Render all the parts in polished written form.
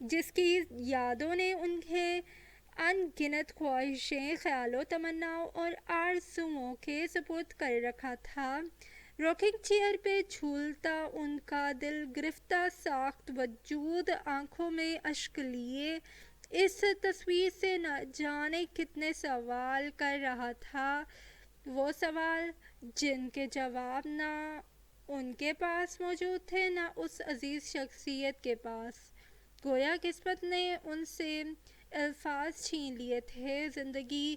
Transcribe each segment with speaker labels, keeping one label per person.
Speaker 1: جس کی یادوں نے انہیں ان گنت خواہشیں، خیال و تمناؤں اور آرزوؤں کے سپرد کر رکھا تھا۔ راکنگ چیئر پہ جھولتا ان کا دل گرفتہ ساخت وجود آنکھوں میں اشک لیے اس تصویر سے نہ جانے کتنے سوال کر رہا تھا، وہ سوال جن کے جواب نہ ان کے پاس موجود تھے نہ اس عزیز شخصیت کے پاس۔ گویا قسمت نے ان سے الفاظ چھین لیے تھے، زندگی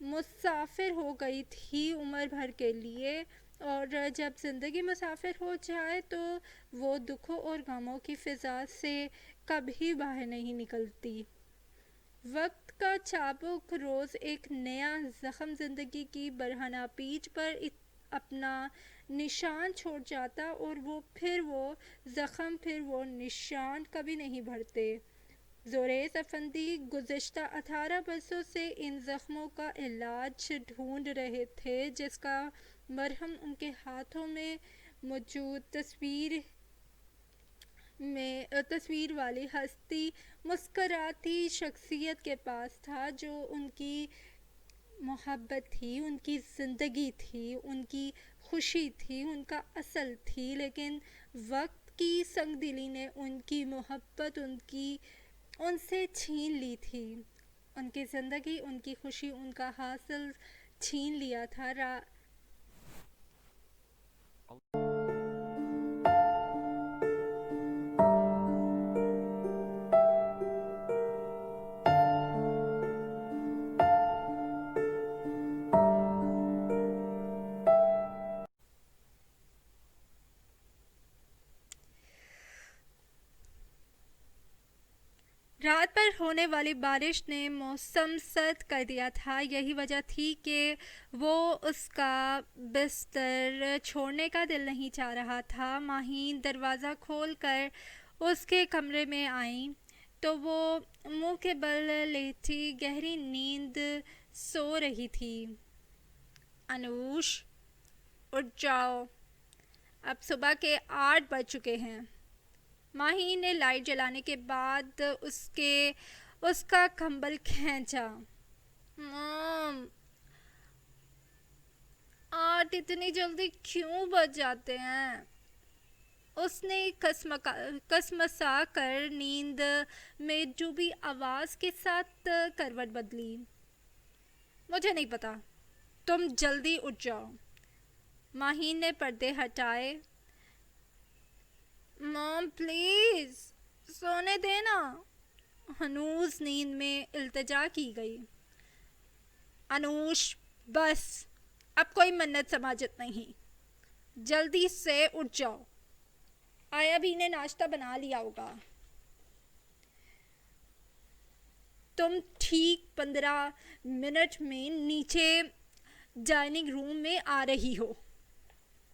Speaker 1: مسافر ہو گئی تھی عمر بھر کے لیے، اور جب زندگی مسافر ہو جائے تو وہ دکھوں اور غموں کی فضا سے کبھی باہر نہیں نکلتی۔ وقت کا چابک روز ایک نیا زخم زندگی کی برہنہ پیچ پر اپنا نشان چھوڑ جاتا، اور وہ زخم، پھر وہ نشان کبھی نہیں بھرتے۔ زوریز افندی گزشتہ 18 برسوں سے ان زخموں کا علاج ڈھونڈ رہے تھے، جس کا مرہم ان کے ہاتھوں میں موجود تصویر والی ہستی مسکراتی شخصیت کے پاس تھا، جو ان کی محبت تھی، ان کی زندگی تھی، ان کی خوشی تھی، ان کا اصل تھی۔ لیکن وقت کی سنگ دلی نے ان کی محبت ان سے چھین لی تھی، ان کی زندگی، ان کی خوشی، ان کا حاصل چھین لیا تھا۔ رات بھر ہونے والی بارش نے موسم سرد کر دیا تھا، یہی وجہ تھی کہ وہ اس کا بستر چھوڑنے کا دل نہیں چاہ رہا تھا۔ ماہین دروازہ کھول کر اس کے کمرے میں آئیں تو وہ منہ کے بل لیٹی گہری نیند سو رہی تھی۔ انوش، اٹھ جاؤ، اب صبح کے 8 بج چکے ہیں۔ ماہین نے لائٹ جلانے کے بعد اس کا کمبل کھینچا۔ مام، 8 اتنی جلدی کیوں بج جاتے ہیں؟ اس نے کسمسا کر نیند میں ڈوبی آواز کے ساتھ کروٹ بدلی۔ مجھے نہیں پتا، تم جلدی اٹھ جاؤ۔ ماہین نے پردے ہٹائے۔ مام پلیز سونے دینا، ہنوز نیند میں التجا کی گئی۔ انوش، بس، اب کوئی منت سماجت نہیں، جلدی سے اٹھ جاؤ۔ آیا بھی نے ناشتہ بنا لیا ہوگا۔ تم ٹھیک 15 منٹ میں نیچے ڈائننگ روم میں آ رہی ہو،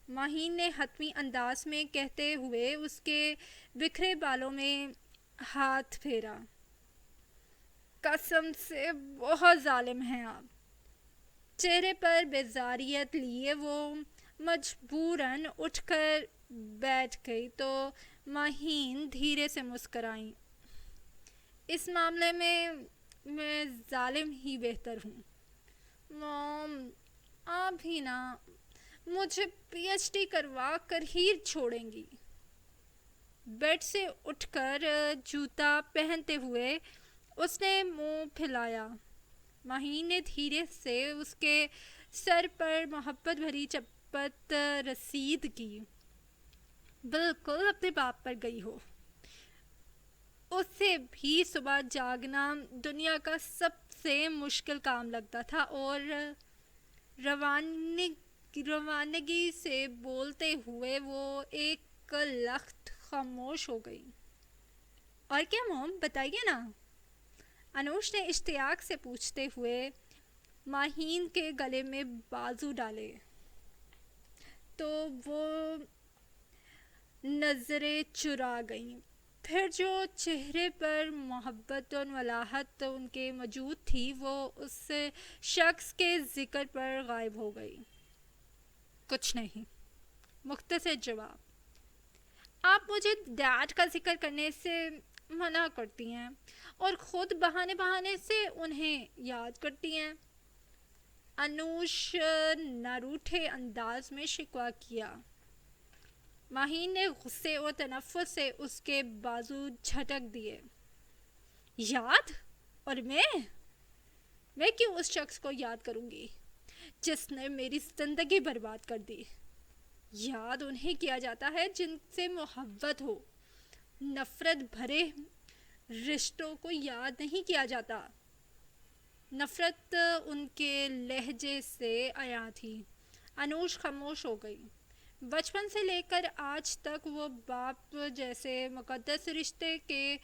Speaker 1: ماہین نے حتمی انداز میں کہتے ہوئے اس کے بکھرے بالوں میں ہاتھ پھیرا۔ قسم سے بہت ظالم ہیں آپ۔ چہرے پر بیزاریت لیے وہ مجبوراً اٹھ کر بیٹھ گئی تو ماہین دھیرے سے مسکرائیں۔ اس معاملے میں ظالم ہی بہتر ہوں۔ مام، آپ ہی نا مجھے پی ایچ ڈی کروا کر ہی چھوڑیں گی۔ بیڈ سے اٹھ کر جوتا پہنتے ہوئے اس نے منہ پھیلایا۔ ماہین نے دھیرے سے اس کے سر پر محبت بھری چپت رسید کی۔ بالکل اپنے باپ پر گئی ہو۔ اسے بھی صبح جاگنا دنیا کا سب سے مشکل کام لگتا تھا، اور روانگی سے بولتے ہوئے وہ ایک لخت خاموش ہو گئی۔ اور کیا موم، بتائیے نا، انوش نے اشتیاق سے پوچھتے ہوئے ماہین کے گلے میں بازو ڈالے تو وہ نظریں چرا گئیں، پھر جو چہرے پر محبت و ملاحت ان کے موجود تھی وہ اس شخص کے ذکر پر غائب ہو گئی۔ کچھ نہیں، مختصر جواب۔ آپ مجھے ڈیڈ کا ذکر کرنے سے منع کرتی ہیں اور خود بہانے بہانے سے انہیں یاد کرتی ہیں۔ انوش نہ روٹھے انداز میں شکوہ کیا۔ ماہین نے غصے اور تنفر سے اس کے بازو جھٹک دیے۔ یاد؟ اور میں کیوں اس شخص کو یاد کروں گی جس نے میری زندگی برباد کر دی؟ یاد انہیں کیا جاتا ہے جن سے محبت ہو، نفرت بھرے رشتوں کو یاد نہیں کیا جاتا۔ نفرت ان کے لہجے سے عیاں تھی۔ انوش خاموش ہو گئی۔ بچپن سے لے کر آج تک وہ باپ جیسے مقدس رشتے کے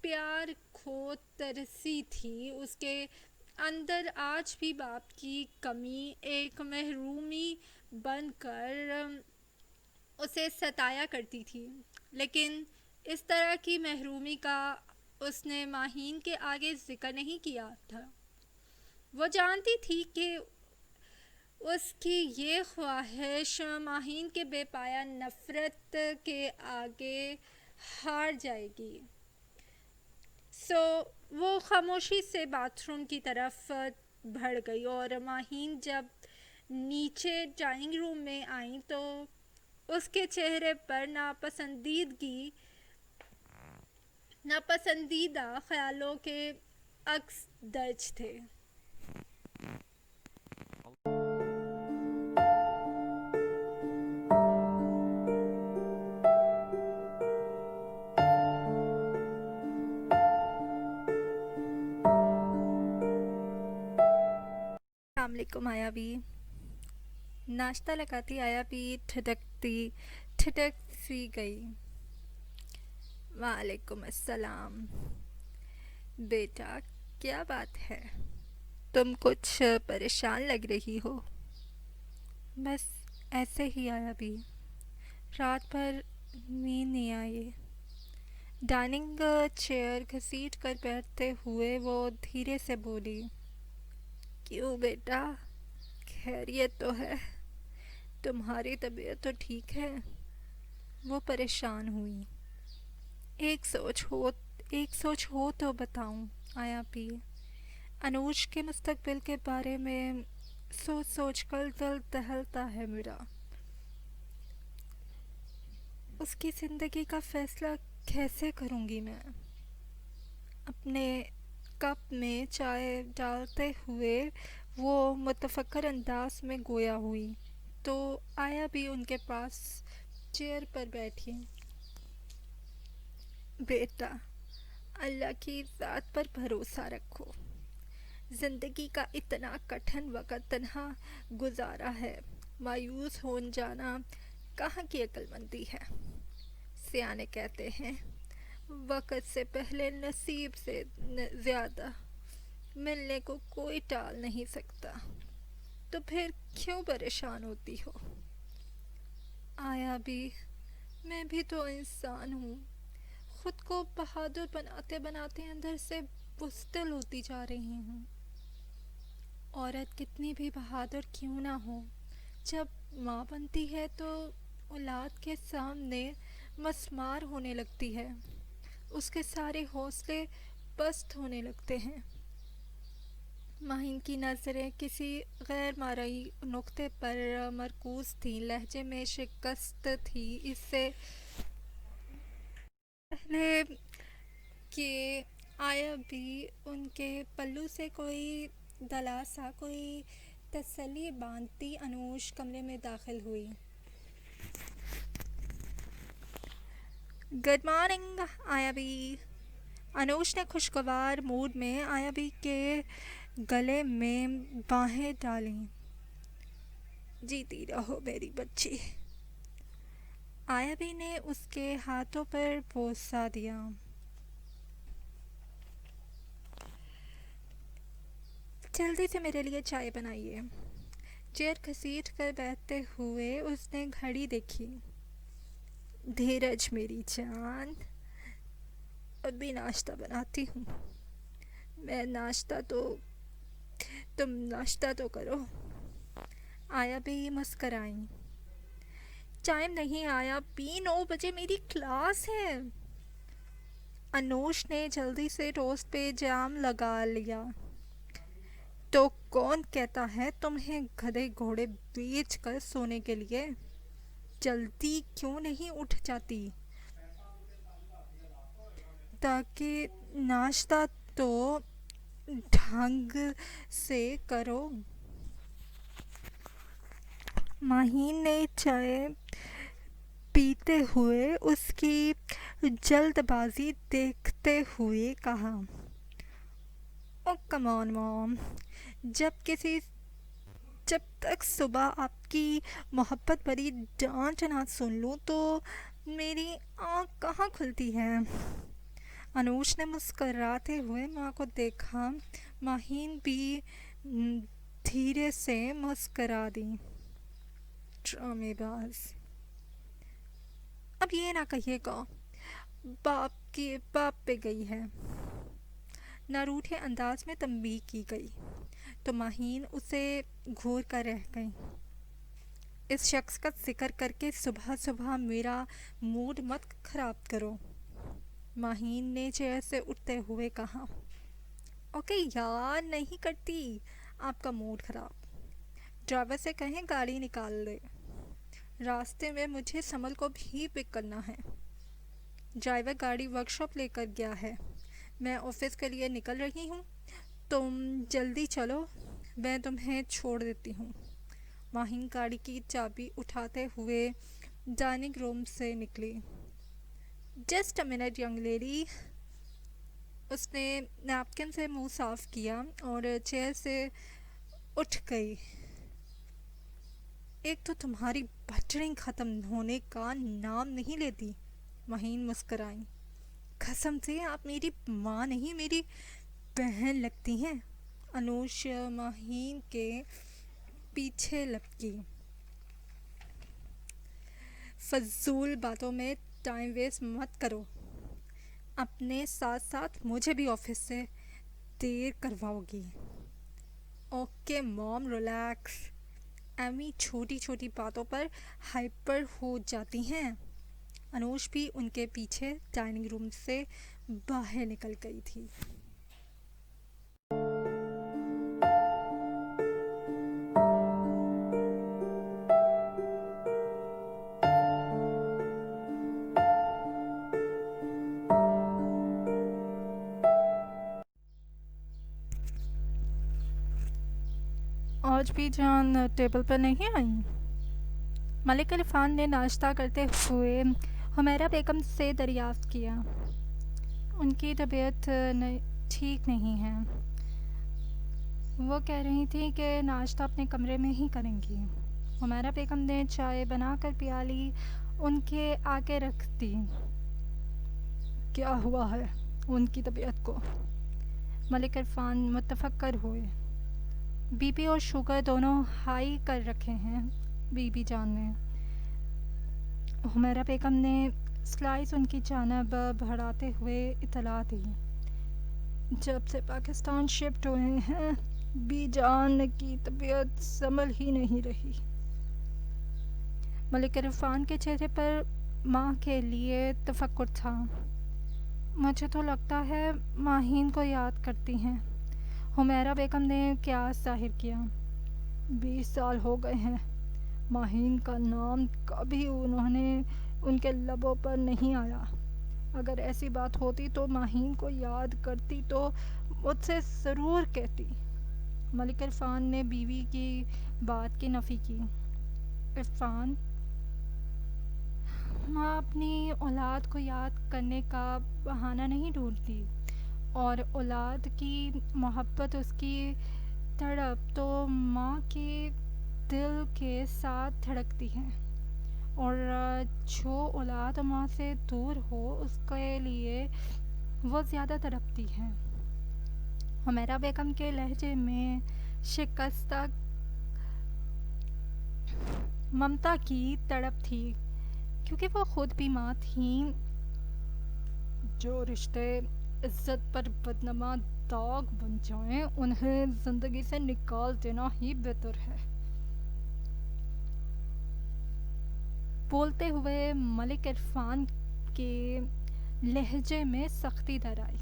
Speaker 1: پیار کھو ترسی تھی۔ اس کے اندر آج بھی باپ کی کمی ایک محرومی بن کر اسے ستایا کرتی تھی، لیکن اس طرح کی محرومی کا اس نے ماہین کے آگے ذکر نہیں کیا تھا۔ وہ جانتی تھی کہ اس کی یہ خواہش ماہین کے بے پایہ نفرت کے آگے ہار جائے گی۔ سو وہ خاموشی سے باتھ روم کی طرف بڑھ گئی اور ماہین جب نیچے ڈائننگ روم میں آئیں تو اس کے چہرے پر ناپسندیدہ خیالوں کے عکس درج تھے۔ السلام علیکم آیا بھی۔ ناشتہ لگاتی آیا بھی ٹھٹک سی گئی۔ وعلیکم السلام۔ بیٹا کیا بات ہے؟ تم کچھ پریشان لگ رہی ہو۔ بس ایسے ہی آیا بھی، رات بھر نیند نہیں آئی۔ ڈائننگ چیئر گھسیٹ کر بیٹھتے ہوئے وہ دھیرے سے بولی۔ کیوں بیٹا، خیریت تو ہے؟ تمہاری طبیعت تو ٹھیک ہے؟ وہ پریشان ہوئی۔ ایک سوچ ہو تو بتاؤں آیا بھی۔ انوش کے مستقبل کے بارے میں سوچ کر دل دہلتا ہے میرا۔ اس کی زندگی کا فیصلہ کیسے کروں گی میں؟ اپنے کپ میں چائے ڈالتے ہوئے وہ متفکر انداز میں گویا ہوئی تو آیا بھی ان کے پاس چیئر پر بیٹھی۔ بیٹا اللہ کی ذات پر بھروسہ رکھو۔ زندگی کا اتنا کٹھن وقت تنہا گزارا ہے، مایوس ہو جانا کہاں کی عقل مندی ہے۔ سیانے کہتے ہیں وقت سے پہلے نصیب سے زیادہ ملنے کو کوئی ٹال نہیں سکتا، تو پھر کیوں پریشان ہوتی ہو؟ آیا بھی میں بھی تو انسان ہوں، خود کو بہادر بناتے بناتے اندر سے بزدل ہوتی جا رہی ہوں۔ عورت کتنی بھی بہادر کیوں نہ ہو، جب ماں بنتی ہے تو اولاد کے سامنے مسمار ہونے لگتی ہے، اس کے سارے حوصلے پست ہونے لگتے ہیں۔ ماہین کی نظریں کسی غیر مرئی نقطے پر مرکوز تھیں، لہجے میں شکست تھی۔ اس سے پہلے کہ آیا بھی ان کے پلو سے کوئی دلاسا، کوئی تسلی باندھتی، انوش کمرے میں داخل ہوئی۔ گڈ مارننگ آیا بھی۔ انوش نے خوشگوار موڈ میں آیا بھی کے گلے میں باہیں ڈالیں۔ جیتی رہو میری بچی۔ آیا بھی نے اس کے ہاتھوں پر بوسہ دیا۔ جلدی سے میرے لیے چائے بنائیے۔ چیئر گھسیٹ کر بیٹھتے ہوئے اس نے گھڑی دیکھی۔ دھیرج میری جان، ابھی ناشتہ بناتی ہوں۔ تم ناشتہ تو کرو۔ آیا بھی مسکرائیں۔ ٹائم نہیں آیا بھی، 9 بجے میری کلاس ہے۔ انوش نے جلدی سے ٹوسٹ پہ جام لگا لیا۔ تو کون کہتا ہے تمہیں گدھے گھوڑے بیچ کر سونے کے لیے؟ جلدی کیوں نہیں اٹھ جاتی؟ تاکہ ناشتہ تو ڈھنگ سے کرو۔ ماہین نے چائے پیتے ہوئے اس کی جلد بازی دیکھتے ہوئے کہا، او کم آن مام، جب تک صبح آپ کی محبت بھری ڈانٹ نہ سن لوں تو میری آنکھ کہاں کھلتی ہے؟ انوش نے مسکراتے ہوئے ماں کو دیکھا۔ ماہین بھی دھیرے سے مسکرا دی۔ ڈرامے باز، اب یہ نہ کہیے گا باپ پہ گئی ہے، نہ روٹھے انداز میں تنبیہ کی گئی تو ماہین اسے گھور کر رہ گئی۔ اس شخص کا ذکر کر کے صبح صبح میرا موڈ مت خراب کرو، ماہین نے چیئر سے اٹھتے ہوئے کہا۔ اوکے یار، نہیں کرتی آپ کا موڈ خراب۔ ڈرائیور سے کہیں گاڑی نکال دے، راستے میں مجھے سمل کو بھی پک کرنا ہے۔ ڈرائیور گاڑی ورکشاپ لے کر گیا ہے، میں آفس کے لیے نکل رہی ہوں، تم جلدی چلو، میں تمہیں چھوڑ دیتی ہوں۔ ماہین گاڑی کی چابی اٹھاتے ہوئے ڈائننگ روم سے نکلی۔ Just a minute young lady. اس نے نیپکن سے منہ صاف کیا اور چیئر سے اٹھ گئی۔ ایک تو تمہاری بٹرنگ ختم ہونے کا نام نہیں لیتی، ماہین مسکرائی۔ قسم سے آپ میری ماں نہیں میری بہن لگتی ہیں۔ انوش ماہین کے پیچھے لپکی۔ فضول باتوں میں ٹائم ویسٹ مت کرو، اپنے ساتھ ساتھ مجھے بھی آفس سے دیر کرواؤ گی۔ اوکے موم، ریلیکس۔ ایمی چھوٹی چھوٹی باتوں پر ہائپر ہو جاتی ہیں۔ انوش بھی ان کے پیچھے ڈائننگ روم سے باہر نکل گئی تھی۔ آج بھی جان ٹیبل پر نہیں آئی؟ ملک عرفان نے ناشتہ کرتے ہوئے حمیرہ بیگم سے دریافت کیا۔ ان کی طبیعت ٹھیک نہیں ہے، وہ کہہ رہی تھی کہ ناشتہ اپنے کمرے میں ہی کریں گی۔ حمیرہ بیگم نے چائے بنا کر پیالی ان کے آگے رکھ دی۔ کیا ہوا ہے ان کی طبیعت کو؟ ملک عرفان متفکر ہوئے۔ بی پی اور شوگر دونوں ہائی کر رکھے ہیں بی بی جان نے۔ حمیرہ بیگم نے سلائس ان کی جانب بڑھاتے ہوئے اطلاع دی۔ جب سے پاکستان شفٹ ہوئے ہیں بی جان کی طبیعت سنبھل ہی نہیں رہی۔ ملک عرفان کے چہرے پر ماں کے لیے تفکر تھا۔ مجھے تو لگتا ہے ماہین کو یاد کرتی ہیں۔ حمیرہ بیگم نے قیاس ظاہر کیا۔ 20 سال ہو گئے ہیں، ماہین کا نام کبھی ان کے لبوں پر نہیں آیا۔ اگر ایسی بات ہوتی تو ماہین کو یاد کرتی تو مجھ سے ضرور کہتی۔ ملک عرفان نے بیوی کی بات کی نفی کی۔ عرفان، ماں اپنی اولاد کو یاد کرنے کا بہانہ نہیں ڈھونڈتی، اور اولاد کی محبت، اس کی تڑپ تو ماں کے دل کے ساتھ دھڑکتی ہے، اور جو اولاد ماں سے دور ہو اس کے لیے وہ زیادہ تڑپتی ہے۔ حمیرہ بیگم کے لہجے میں شکستہ ممتا کی تڑپ تھی، کیونکہ وہ خود بھی ماں تھیں۔ جو رشتے عزت پر بدنما داغ بن جائیں انہیں زندگی سے نکال دینا ہی بہتر ہے۔ بولتے ہوئے ملک عرفان کے
Speaker 2: لہجے میں سختی در آئی۔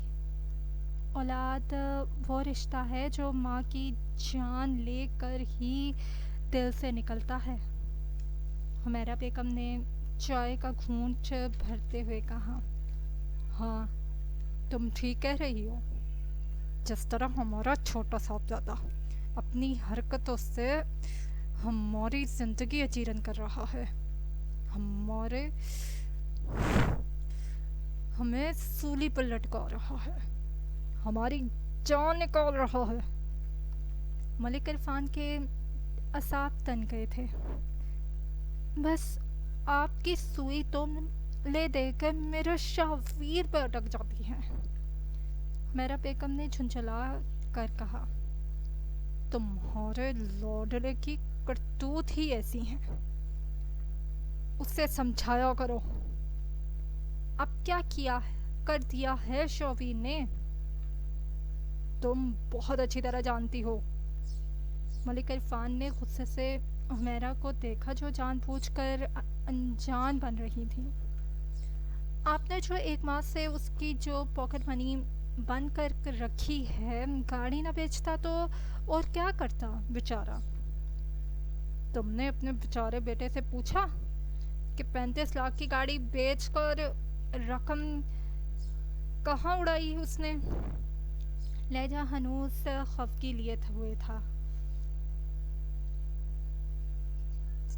Speaker 2: اولاد وہ رشتہ ہے جو ماں کی جان لے کر ہی دل سے نکلتا ہے۔ حمیرہ بیگم نے چائے کا گھونٹ بھرتے ہوئے کہا، ہاں تم ٹھیک کہہ رہی ہو۔ جس طرح ہمارا چھوٹا صاحبزادہ اپنی حرکتوں سے ہماری زندگی اجیرن کر رہا ہے، ہمیں سولی پر لٹکا رہا ہے، ہماری جان نکال رہا ہے۔ ملک عرفان کے اعصاب تن گئے تھے۔ بس آپ کی سوئی تو لے دے کر میرے شاہویر پر اٹک جاتی ہے۔ میرا بیگم نے جھنجھلا کر کہا، تمہارے لاڈلے کی کرتوت ہی ایسی ہیں، اسے سمجھایا کرو۔ اب کیا کر دیا ہے شاہویر نے؟ تم بہت اچھی طرح جانتی ہو۔ ملک عرفان نے غصے سے حمیرہ کو دیکھا جو جان بوجھ کر انجان بن رہی تھی۔ آپ نے جو 1 ماہ سے اس کی جو پاکٹ منی بند کر رکھی ہے گاڑی نہ بیچتا تو اور کیا کرتا بیچارہ؟ تم نے اپنے بیچارے بیٹے سے پوچھا کہ 35 لاکھ کی گاڑی بیچ کر رقم کہاں اڑائی اس نے؟ لہجہ ہنوز خفگی لیے ہوئے تھا۔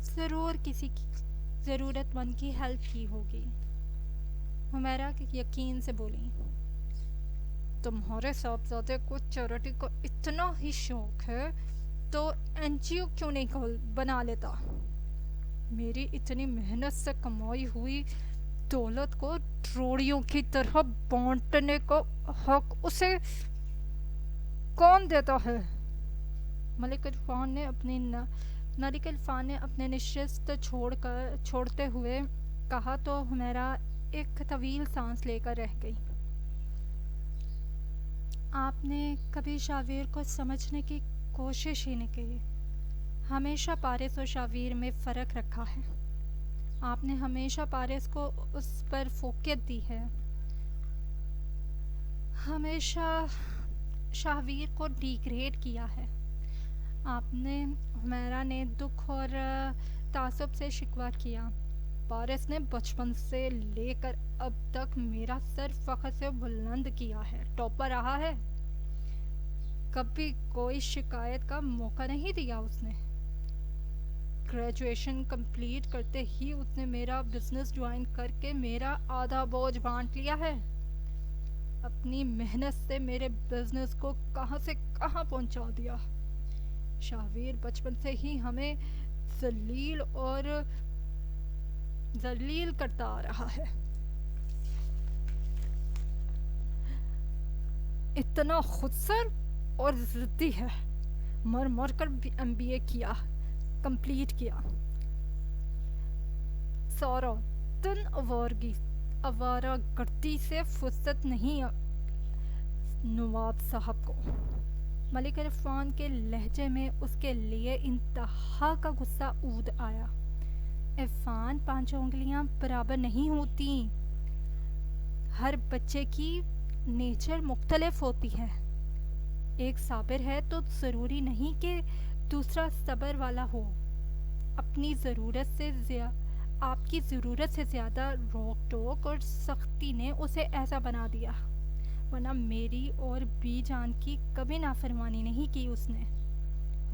Speaker 2: ضرور کسی ضرورت مند کی ہیلپ کی ہوگی، حمیرہ یقین سے بولی۔ تمہارے صاحبزادے کو چیریٹی کا اتنا ہی شوق ہے تو NGO کیوں نہیں بنا لیتا؟ میری اتنی محنت سے کمائی ہوئی دولت کو ڈروڑیوں کی طرح بانٹنے کا حق اسے کون دیتا ہے؟ ملک عرفان نے اپنے نشست چھوڑتے ہوئے کہا تو حمیرہ ایک طویل سانس لے کر رہ گئی۔ آپ نے کبھی شاہویر کو سمجھنے کی کوشش ہی نہیں کی۔ ہمیشہ پارس اور شاہویر میں فرق رکھا ہے۔ آپ نے ہمیشہ پارس کو اس پر فوقیت دی ہے، ہمیشہ شاہویر کو ڈیگریڈ کیا ہے۔ حمیرہ نے دکھ اور تعصب سے شکوہ کیا، پارس نے بچپن سے لے کر اب تک میرا سر فخر سے بلند کیا ہے، ٹاپر رہا ہے، کبھی کوئی شکایت کا موقع نہیں دیا اس نے۔ گریجویشن کمپلیٹ کرتے ہی اس نے میرا بزنس جوائن کر کے میرا آدھا بوجھ بانٹ لیا ہے، اپنی محنت سے میرے بزنس کو کہاں سے کہاں پہنچا دیا۔ شاہویر بچپن سے ہی ہمیں ذلیل کرتا آ رہا ہے، اتنا خودسر اور ضدی ہے، مر کر MBA کمپلیٹ کیا، سارا دن آوارہ گردی سے فرصت نہیں نواب صاحب کو۔ ملک عرفان کے لہجے میں اس کے لیے انتہا کا غصہ عود آیا۔ عرفان 5 انگلیاں برابر نہیں ہوتی، ہر بچے کی نیچر مختلف ہوتی ہے، ایک صابر ہے تو ضروری نہیں کہ دوسرا صبر والا ہو۔ آپ کی ضرورت سے زیادہ روک ٹوک اور سختی نے اسے ایسا بنا دیا، ورنہ میری اور بی جان کی کبھی نافرمانی نہیں کی اس نے۔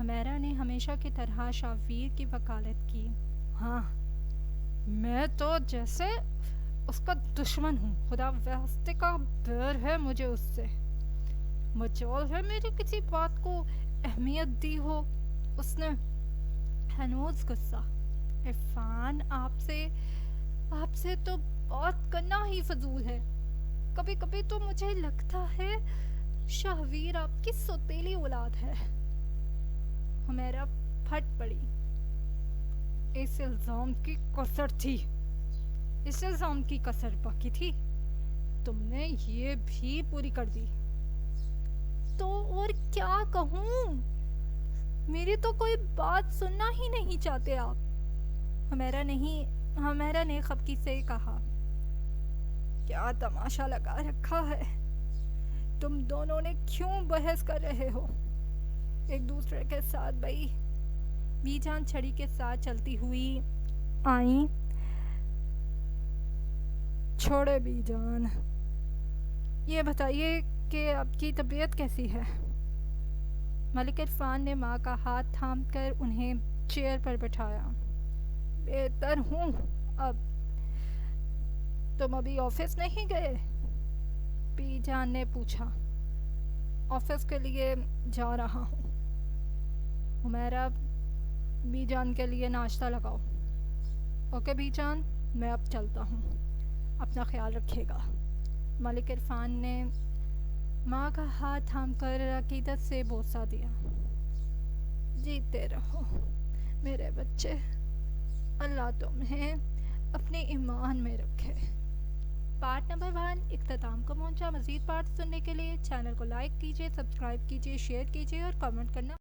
Speaker 2: حمیرہ نے ہمیشہ کی طرح شاہویر کی وکالت کی، ہاں میں تو جیسے اس کا دشمن ہوں، خدا واسطے کا ڈر ہے مجھے اس سے، مجال ہے میری کسی بات کو اہمیت دی ہو اس نے۔ ہنوز غصہ، عرفان آپ سے تو بات کرنا ہی فضول ہے، کبھی کبھی تو مجھے لگتا ہے شاہویر آپ کی سوتیلی اولاد ہے۔ حمیرہ پھٹ پڑی، اس الزام کی کسر باقی تھی، تم نے یہ بھی پوری کر دی۔ تو اور کیا کہوں، میری تو کوئی بات سننا ہی نہیں چاہتے آپ۔ حمیرہ نے خفگی سے کہا،
Speaker 1: کیا تماشا لگا رکھا ہے؟ تم دونوں نے کیوں بحث کر رہے ہو ایک دوسرے کے ساتھ؟ بی جان چھڑی کے ساتھ چلتی ہوئی آئیں۔ چھوڑے بی جان، یہ بتائیے کہ آپ کی طبیعت کیسی ہے؟ ملک عرفان نے ماں کا ہاتھ تھام کر انہیں چیئر پر بٹھایا۔ بہتر ہوں۔ اب تم ابھی آفس نہیں گئے؟ بی جان نے پوچھا۔ آفس کے لیے جا رہا ہوں۔ حمیرہ، بی جان کے لیے ناشتہ لگاؤ۔ اوکے بی جان، میں اب چلتا ہوں، اپنا خیال رکھیے گا۔ ملک عرفان نے ماں کا ہاتھ تھام کر عقیدت سے بوسہ دیا۔ جیتے رہو میرے بچے، اللہ تمہیں اپنے ایمان میں رکھے۔ پارٹ نمبر 1 اختتام کو پہنچا۔ مزید پارٹ سننے کے لیے چینل کو لائک کیجیے، سبسکرائب کیجیے، شیئر کیجیے اور کامنٹ کرنا